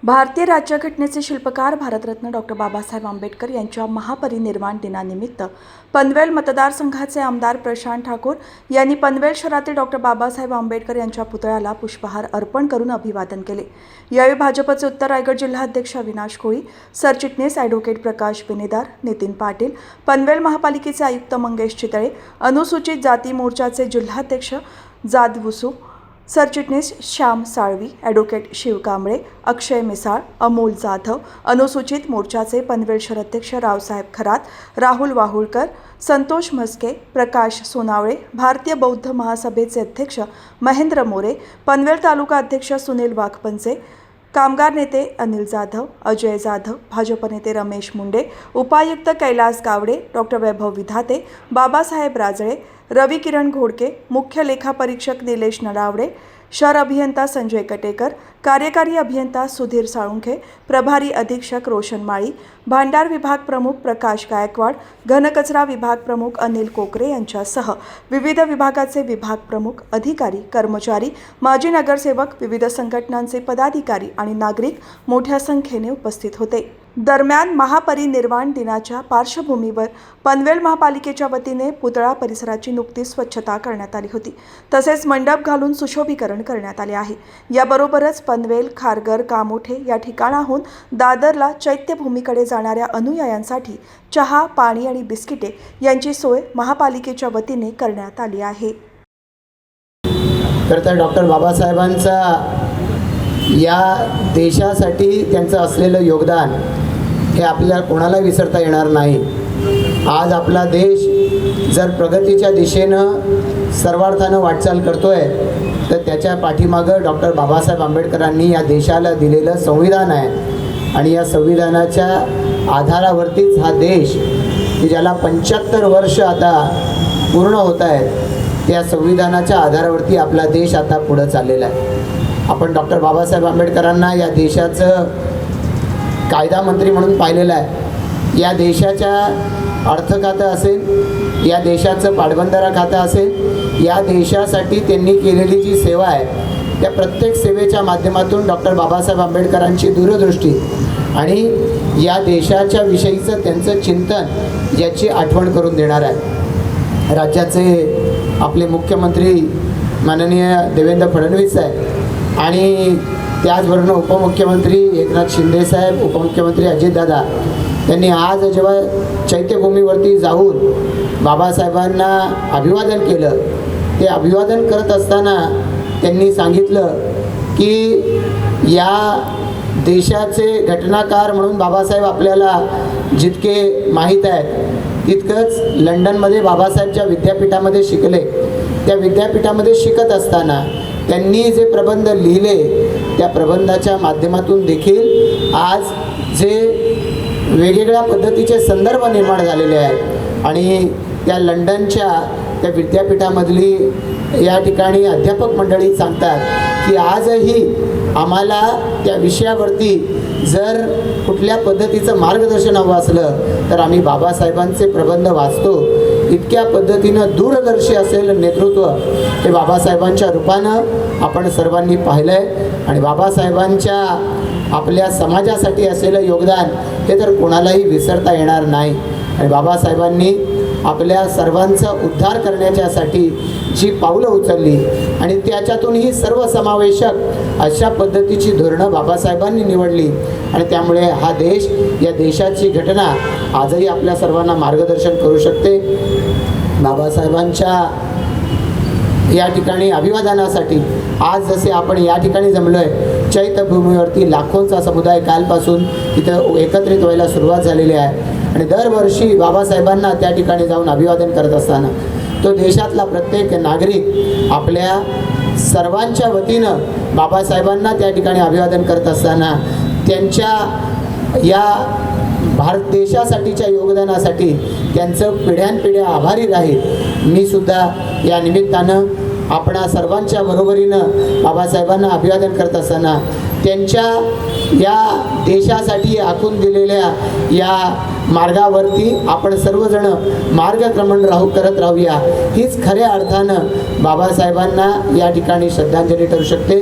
भारतीय राज्यघटनेचे शिल्पकार भारतरत्न डॉक्टर बाबासाहेब आंबेडकर यांच्या महापरिनिर्वाण दिनानिमित्त पनवेल मतदारसंघाचे आमदार प्रशांत ठाकूर यांनी पनवेल शहरातील डॉक्टर बाबासाहेब आंबेडकर यांच्या पुतळ्याला पुष्पहार अर्पण करून अभिवादन केले। यावेळी भाजपचे उत्तर रायगड जिल्हाध्यक्ष अविनाश कोळी, सरचिटणीस ॲडव्होकेट प्रकाश बिनेदार, नितीन पाटील, पनवेल महापालिकेचे आयुक्त मंगेश चितळे, अनुसूचित जाती मोर्चाचे जिल्हाध्यक्ष जाद वुसू, सरचिटणीस श्याम साळवी, ॲडव्होकेट शिव कांबळे, अक्षय मिसाळ, अमोल जाधव, अनुसूचित मोर्चाचे पनवेल शहराध्यक्ष रावसाहेब खरात, राहुल वाहुळकर, संतोष म्हस्के, प्रकाश सोनावळे, भारतीय बौद्ध महासभेचे अध्यक्ष महेंद्र मोरे, पनवेल तालुका अध्यक्ष सुनील वाघपंचे, कामगार नेते अनिल जाधव, अजय जाधव, भाजप नेते रमेश मुंडे, उपायुक्त कैलास गावडे, डॉक्टर वैभव विधाते, बाबासाहेब राजळे, रवी किरण घोडके, मुख्य लेखापरीक्षक निलेश नडावडे, शहर अभियंता संजय कटेकर, कार्यकारी अभियंता सुधीर साळुंखे, प्रभारी अधीक्षक रोशन माळी, भांडार विभाग प्रमुख प्रकाश गायकवाड, घनकचरा विभाग प्रमुख अनिल कोकरे यांच्यासह विविध विभागाचे विभाग प्रमुख, अधिकारी, कर्मचारी, माजी नगरसेवक, विविध संघटनांचे पदाधिकारी आणि नागरिक मोठ्या संख्येने उपस्थित होते। दरम्यान महापरिनिर्वाण दिनाच्या पार्श्वभूमीवर पनवेल महापालिकेच्या वतीने पुतळा परिसराची नुकतीच स्वच्छता करण्यात आली होती। तसेच मंडप घालून सुशोभीकरण करण्यात आले आहे। याबरोबरच पनवेल, खारघर, कामोठे या ठिकाणाहून दादरला चैत्यभूमीकडे जाणाऱ्या अनुयायांसाठी चहा, पाणी आणि बिस्किटे यांची सोय महापालिकेच्या वतीने करण्यात आली आहे। तर डॉक्टर बाबासाहेबांचा या देशासाठी त्यांचं असलेलं योगदान हे आपल्याला कोणाला विसरता येणार नाही। आज आपला देश जर प्रगतीच्या दिशेनं सर्वार्थानं वाटचाल करतोय तर त्याच्या पाठीमागं डॉक्टर बाबासाहेब आंबेडकरांनी या देशाला दिलेलं संविधान आहे आणि या संविधानाच्या आधारावरतीच हा देश की ज्याला 75 वर्ष आता पूर्ण होत आहेत त्या संविधानाच्या आधारावरती आपला देश आता पुढं चाललेला आहे। आपण डॉक्टर बाबासाहेब आंबेडकरांना या देशाचं कायदा मंत्री म्हणून पाहिलेलं आहे। या देशाच्या अर्थ खातं असेल, या देशाचं पाटबंधारा खातं असेल, या देशासाठी त्यांनी केलेली जी सेवा आहे त्या प्रत्येक सेवेच्या माध्यमातून डॉक्टर बाबासाहेब आंबेडकरांची दूरदृष्टी आणि या देशाच्या विषयीचं त्यांचं चिंतन याची आठवण करून देणार आहे। राज्याचे आपले मुख्यमंत्री माननीय देवेंद्र फडणवीस साहेब आणि त्याचबरोबर उपमुख्यमंत्री एकनाथ शिंदे साहेब, उपमुख्यमंत्री अजितदादा यांनी आज जेव्हा चैत्यभूमीवरती जाऊन बाबासाहेबांना अभिवादन केलं, ते अभिवादन करत असताना त्यांनी सांगितलं की या देशाचे घटनाकार म्हणून बाबासाहेब आपल्याला जितके माहीत आहेत तितकंच लंडनमध्ये बाबासाहेबच्या विद्यापीठामध्ये शिकले। त्या विद्यापीठामध्ये शिकत असताना त्यांनी जे प्रबंध लिहिले त्या प्रबंधाच्या माध्यमातून देखील आज जे वेगवेगळ्या पद्धतीचे संदर्भ निर्माण झालेले आहेत आणि त्या लंडनच्या त्या विद्यापीठामधली या ठिकाणी अध्यापक मंडळी सांगतात की आजही आम्हाला त्या विषयावरती जर कुठल्या पद्धतीचं मार्गदर्शन हवं असलं तर आम्ही बाबासाहेबांचे प्रबंध वाचतो। इतक्या पद्धतीनं दूरदर्शी असलेलं नेतृत्व हे बाबासाहेबांच्या रूपानं आपण सर्वांनी पाहिलं आहे आणि बाबासाहेबांच्या आपल्या समाजासाठी असलेलं योगदान हे तर कोणालाही विसरता येणार नाही। आणि बाबासाहेबांनी आपल्या सर्वांचा उद्धार करण्याच्यासाठी जी पावलं उचलली आणि त्याच्यातून ही सर्वसमावेशक अशा पद्धतीची धोरणं बाबासाहेबांनी निवडली आणि त्यामुळे हा देश, या देशाची घटना आजही आपल्या सर्वांना मार्गदर्शन करू शकते। बाबासाहेबांच्या या ठिकाणी अभिवादनासाठी आज जसे आपण या ठिकाणी जमलो आहे, चैत्यभूमीवरती लाखोंचा समुदाय कालपासून इथं एकत्रित व्हायला सुरुवात झालेली आहे आणि दरवर्षी बाबासाहेबांना त्या ठिकाणी जाऊन अभिवादन करत असताना तो देशातला प्रत्येक नागरिक आपल्या सर्वांच्या वतीनं बाबासाहेबांना त्या ठिकाणी अभिवादन करत असताना त्यांच्या या भारत देशासाठीच्या योगदानासाठी त्यांचं पिढ्यानपिढ्या आभारी राहील। मी सुद्धा या निमित्तानं आपणा सर्वांच्या बरोबरीनं बाबासाहेबांना अभिवादन करत असताना त्यांच्या या देशासाठी आखून दिलेल्या या मार्गावरती आपण सर्वजण मार्गक्रमण करत राहूया, हीच खऱ्या अर्थानं बाबासाहेबांना या ठिकाणी श्रद्धांजली ठरू शकते।